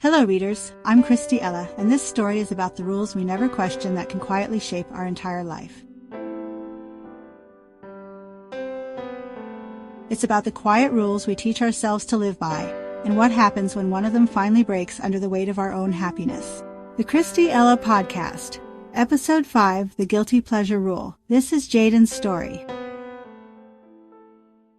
Hello readers, I'm Kristy, and this story is about the rules we never question that can quietly shape our entire life. It's about the quiet rules we teach ourselves to live by, and what happens when one of them finally breaks under the weight of our own happiness. The Kristy Podcast, Episode 5, The Guilty Pleasure Rule. This is Jaden's story.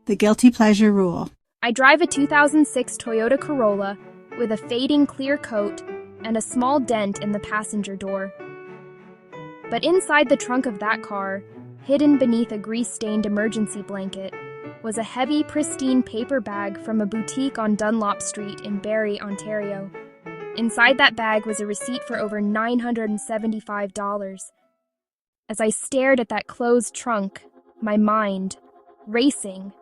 The Guilty Pleasure Rule. I drive a 2006 Toyota Corolla with a fading clear coat and a small dent in the passenger door. But inside the trunk of that car, hidden beneath a grease-stained emergency blanket, was a heavy, pristine paper bag from a boutique on Dunlop Street in Barrie, Ontario. Inside that bag was a receipt for over $975. As I stared at that closed trunk, my mind racing,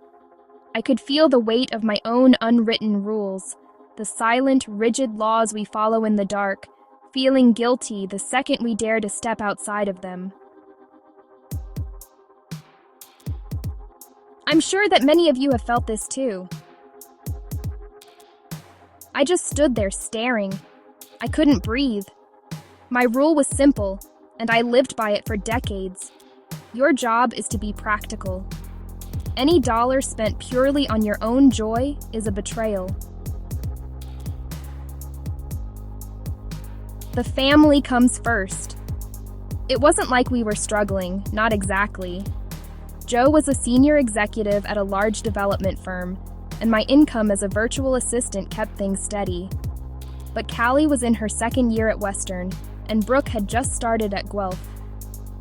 I could feel the weight of my own unwritten rules, the silent, rigid laws we follow in the dark, feeling guilty the second we dare to step outside of them. I'm sure that many of you have felt this too. I just stood there staring. I couldn't breathe. My rule was simple, and I lived by it for decades. Your job is to be practical. Any dollar spent purely on your own joy is a betrayal. The family comes first. It wasn't like we were struggling, not exactly. Joe was a senior executive at a large development firm, and my income as a virtual assistant kept things steady. But Callie was in her second year at Western, and Brooke had just started at Guelph.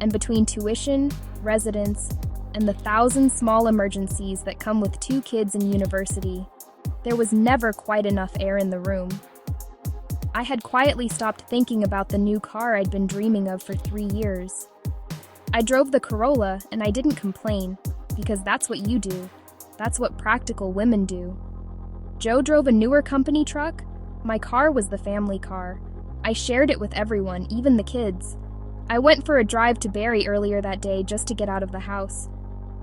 And between tuition, residence, and the 1,000 small emergencies that come with 2 kids in university, there was never quite enough air in the room. I had quietly stopped thinking about the new car I'd been dreaming of for 3 years. I drove the Corolla, and I didn't complain, because that's what you do. That's what practical women do. Joe drove a newer company truck. My car was the family car. I shared it with everyone, even the kids. I went for a drive to Barrie earlier that day just to get out of the house.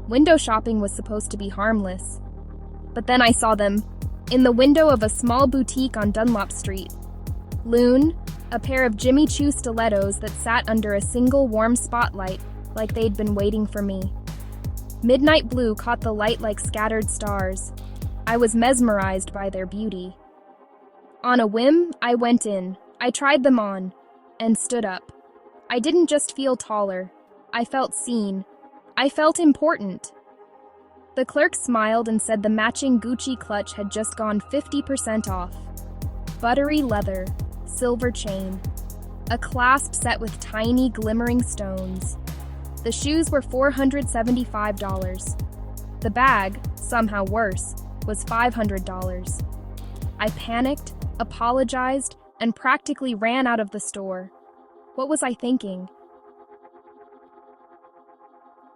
Window shopping was supposed to be harmless. But then I saw them, in the window of a small boutique on Dunlop Street. Loon, a pair of Jimmy Choo stilettos that sat under a single warm spotlight like they'd been waiting for me. Midnight blue caught the light like scattered stars. I was mesmerized by their beauty. On a whim, I went in. I tried them on, and stood up. I didn't just feel taller. I felt seen. I felt important. The clerk smiled and said the matching Gucci clutch had just gone 50% off. Buttery leather, silver chain, a clasp set with tiny, glimmering stones. The shoes were $475. The bag, somehow worse, was $500. I panicked, apologized, and practically ran out of the store. What was I thinking?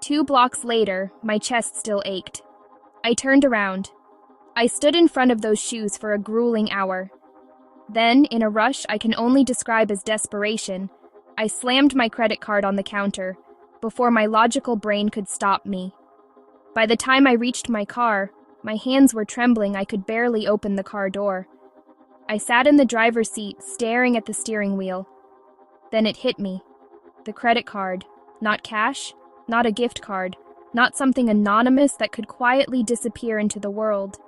2 blocks later, my chest still ached. I turned around. I stood in front of those shoes for a grueling hour. Then, in a rush I can only describe as desperation, I slammed my credit card on the counter, before my logical brain could stop me. By the time I reached my car, my hands were trembling. I could barely open the car door. I sat in the driver's seat, staring at the steering wheel. Then it hit me. The credit card. Not cash, not a gift card, not something anonymous that could quietly disappear into the world.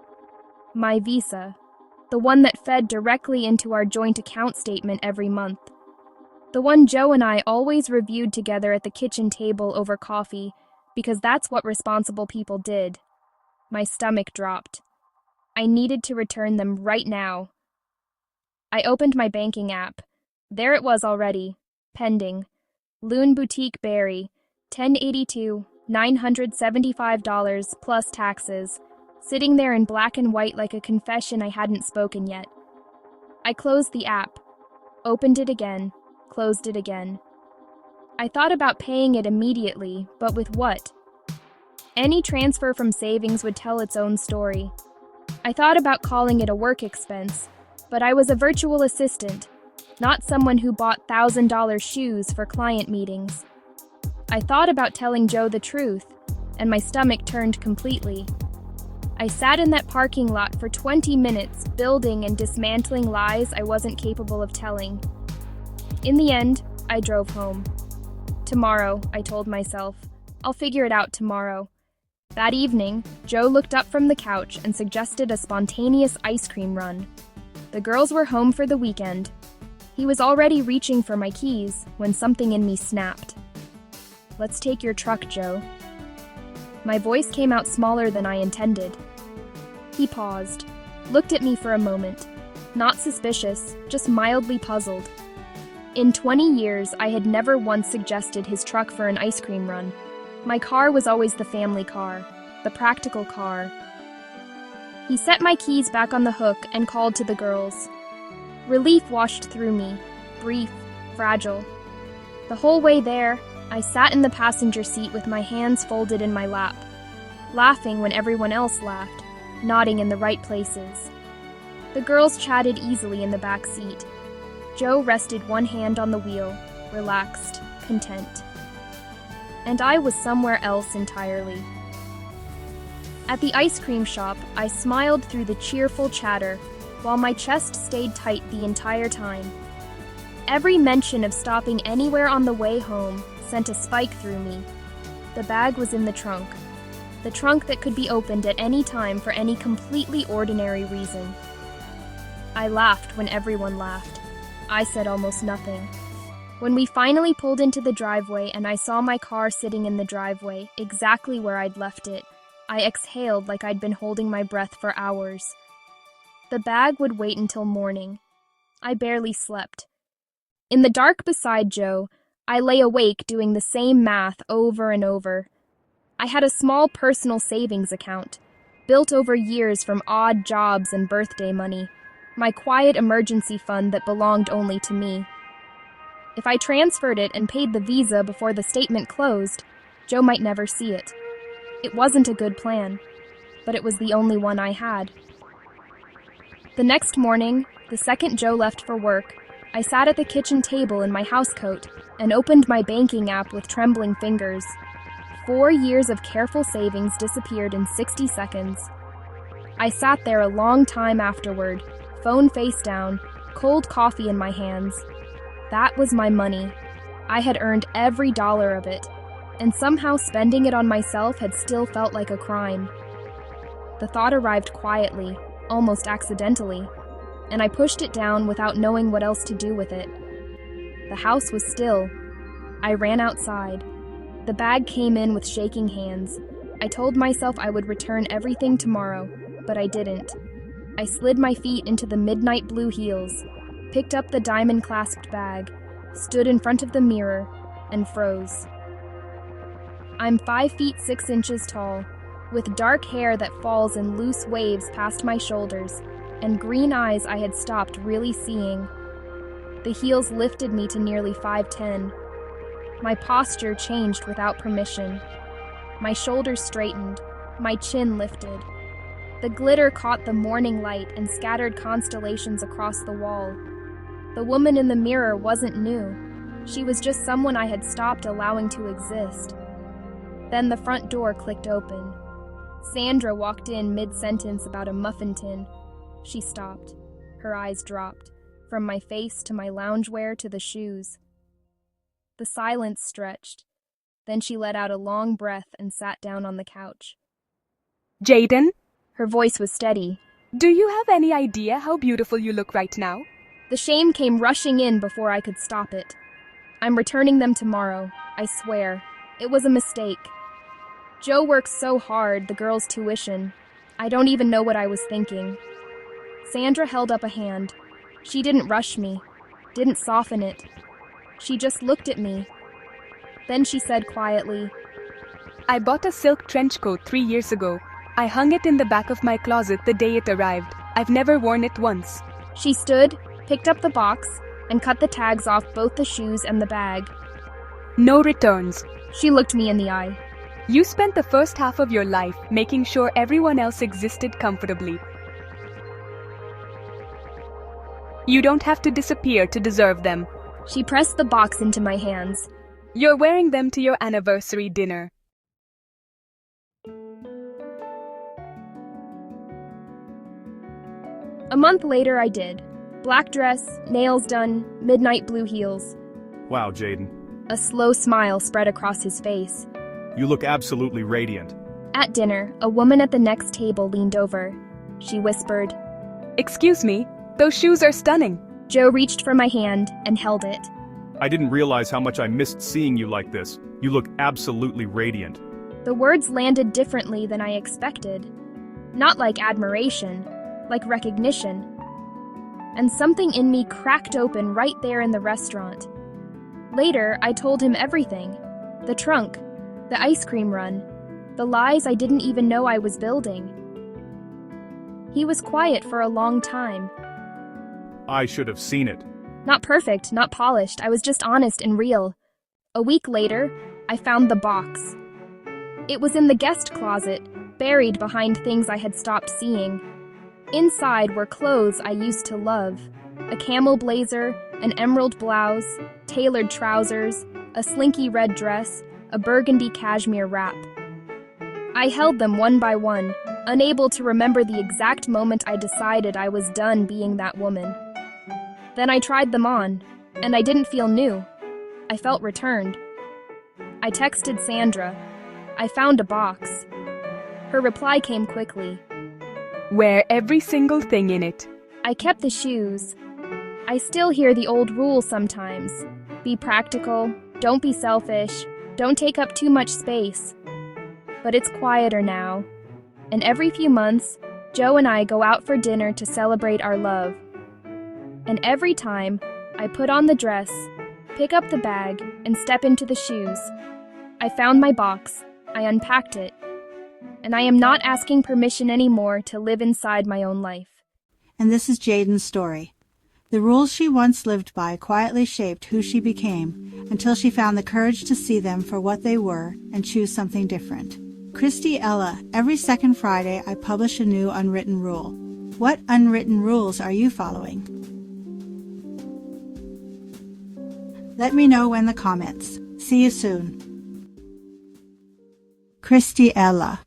My Visa. The one that fed directly into our joint account statement every month. The one Joe and I always reviewed together at the kitchen table over coffee, because that's what responsible people did. My stomach dropped. I needed to return them right now. I opened my banking app. There it was already, pending. Loon Boutique Barrie, $1082, $975 plus taxes. Sitting there in black and white like a confession I hadn't spoken yet. I closed the app, opened it again, closed it again. I thought about paying it immediately, but with what? Any transfer from savings would tell its own story. I thought about calling it a work expense, but I was a virtual assistant, not someone who bought $1,000 shoes for client meetings. I thought about telling Joe the truth, and my stomach turned completely. I sat in that parking lot for 20 minutes, building and dismantling lies I wasn't capable of telling. In the end, I drove home. Tomorrow, I told myself. I'll figure it out tomorrow. That evening, Joe looked up from the couch and suggested a spontaneous ice cream run. The girls were home for the weekend. He was already reaching for my keys when something in me snapped. "Let's take your truck, Joe." My voice came out smaller than I intended. He paused, looked at me for a moment, not suspicious, just mildly puzzled. In 20 years, I had never once suggested his truck for an ice cream run. My car was always the family car, the practical car. He set my keys back on the hook and called to the girls. Relief washed through me, brief, fragile. The whole way there, I sat in the passenger seat with my hands folded in my lap, laughing when everyone else laughed, nodding in the right places. The girls chatted easily in the back seat. Joe rested one hand on the wheel, relaxed, content. And I was somewhere else entirely. At the ice cream shop, I smiled through the cheerful chatter, while my chest stayed tight the entire time. Every mention of stopping anywhere on the way home sent a spike through me. The bag was in the trunk that could be opened at any time for any completely ordinary reason. I laughed when everyone laughed. I said almost nothing. When we finally pulled into the driveway and I saw my car sitting in the driveway, exactly where I'd left it, I exhaled like I'd been holding my breath for hours. The bag would wait until morning. I barely slept. In the dark beside Joe, I lay awake doing the same math over and over. I had a small personal savings account, built over years from odd jobs and birthday money, my quiet emergency fund that belonged only to me. If I transferred it and paid the Visa before the statement closed, Joe might never see it. It wasn't a good plan, but it was the only one I had. The next morning, the second Joe left for work, I sat at the kitchen table in my housecoat and opened my banking app with trembling fingers. 4 years of careful savings disappeared in 60 seconds. I sat there a long time afterward, phone face down, cold coffee in my hands. That was my money. I had earned every dollar of it, and somehow spending it on myself had still felt like a crime. The thought arrived quietly, almost accidentally, and I pushed it down without knowing what else to do with it. The house was still. I ran outside. The bag came in with shaking hands. I told myself I would return everything tomorrow, but I didn't. I slid my feet into the midnight blue heels, picked up the diamond-clasped bag, stood in front of the mirror, and froze. I'm 5 feet 6 inches tall, with dark hair that falls in loose waves past my shoulders, and green eyes I had stopped really seeing. The heels lifted me to nearly 5'10". My posture changed without permission. My shoulders straightened, my chin lifted. The glitter caught the morning light and scattered constellations across the wall. The woman in the mirror wasn't new. She was just someone I had stopped allowing to exist. Then the front door clicked open. Sandra walked in mid-sentence about a muffin tin. She stopped. Her eyes dropped, from my face to my loungewear to the shoes. The silence stretched. Then she let out a long breath and sat down on the couch. "Jaden?" Her voice was steady. "Do you have any idea how beautiful you look right now?" The shame came rushing in before I could stop it. "I'm returning them tomorrow, I swear. It was a mistake. Joe works so hard, the girls' tuition. I don't even know what I was thinking." Sandra held up a hand. She didn't rush me, didn't soften it. She just looked at me. Then she said quietly, "I bought a silk trench coat 3 years ago. I hung it in the back of my closet the day it arrived. I've never worn it once." She stood, picked up the box, and cut the tags off both the shoes and the bag. "No returns." She looked me in the eye. "You spent the first half of your life making sure everyone else existed comfortably. You don't have to disappear to deserve them." She pressed the box into my hands. "You're wearing them to your anniversary dinner." A month later, I did. Black dress, nails done, midnight blue heels. Wow, Jaden. A slow smile spread across his face. You look absolutely radiant. At dinner, a woman at the next table leaned over. She whispered, Excuse me, those shoes are stunning. Joe reached for my hand and held it. I didn't realize how much I missed seeing you like this. You look absolutely radiant. The words landed differently than I expected. Not like admiration, like recognition. And something in me cracked open right there in the restaurant. Later, I told him everything. The trunk, the ice cream run, the lies I didn't even know I was building. He was quiet for a long time. I should have seen it. Not perfect, not polished, I was just honest and real. A week later, I found the box. It was in the guest closet, buried behind things I had stopped seeing. Inside were clothes I used to love. A camel blazer, an emerald blouse, tailored trousers, a slinky red dress, a burgundy cashmere wrap. I held them one by one, unable to remember the exact moment I decided I was done being that woman. Then I tried them on, and I didn't feel new. I felt returned. I texted Sandra. I found a box. Her reply came quickly. Wear every single thing in it. I kept the shoes. I still hear the old rule sometimes. Be practical, don't be selfish, don't take up too much space. But it's quieter now. And every few months, Joe and I go out for dinner to celebrate our love. And every time, I put on the dress, pick up the bag, and step into the shoes. I found my box, I unpacked it, and I am not asking permission anymore to live inside my own life. And this is Jaden's story. The rules she once lived by quietly shaped who she became until she found the courage to see them for what they were and choose something different. Kristy Ella, every second Friday I publish a new unwritten rule. What unwritten rules are you following? Let me know in the comments. See you soon. Kristy Ella.